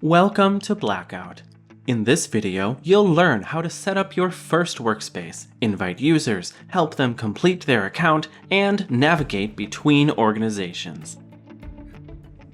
Welcome to Blackout. In this video, you'll learn how to set up your first workspace, invite users, help them complete their account, and navigate between organizations.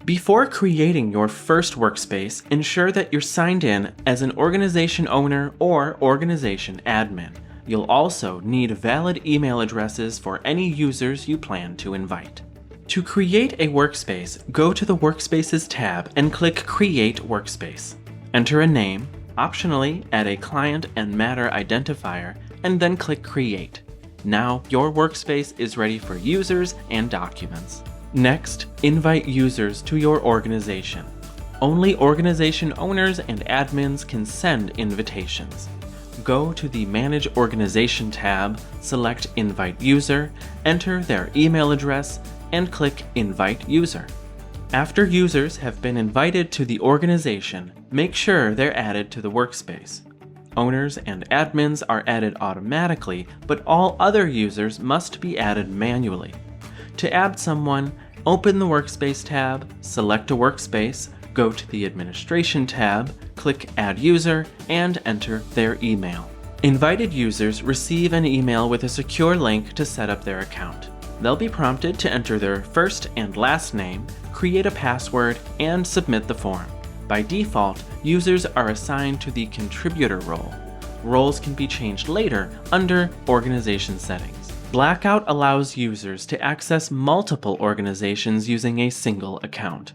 Before creating your first workspace, ensure that you're signed in as an organization owner or organization admin. You'll also need valid email addresses for any users you plan to invite. To create a workspace, go to the Workspaces tab and click Create Workspace. Enter a name, optionally add a client and matter identifier, and then click Create. Now your workspace is ready for users and documents. Next, invite users to your organization. Only organization owners and admins can send invitations. Go to the Manage Organization tab, select Invite User, enter their email address, and click Invite User. After users have been invited to the organization, make sure they're added to the workspace. Owners and admins are added automatically, but all other users must be added manually. To add someone, open the Workspace tab, select a workspace, go to the Administration tab, click Add User, and enter their email. Invited users receive an email with a secure link to set up their account. They'll be prompted to enter their first and last name, create a password, and submit the form. By default, users are assigned to the contributor role. Roles can be changed later under Organization Settings. Blackout allows users to access multiple organizations using a single account.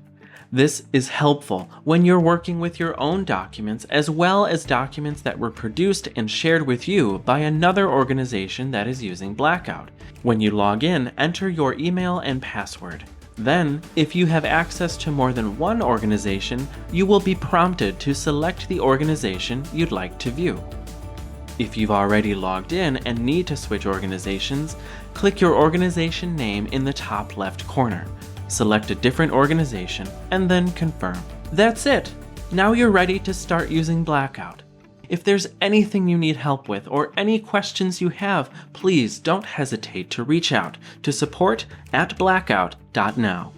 This is helpful when you're working with your own documents as well as documents that were produced and shared with you by another organization that is using Blackout. When you log in, enter your email and password. Then, if you have access to more than one organization, you will be prompted to select the organization you'd like to view. If you've already logged in and need to switch organizations, click your organization name in the top left corner. Select a different organization, and then confirm. That's it! Now you're ready to start using Blackout. If there's anything you need help with or any questions you have, please don't hesitate to reach out to support@blackout.now.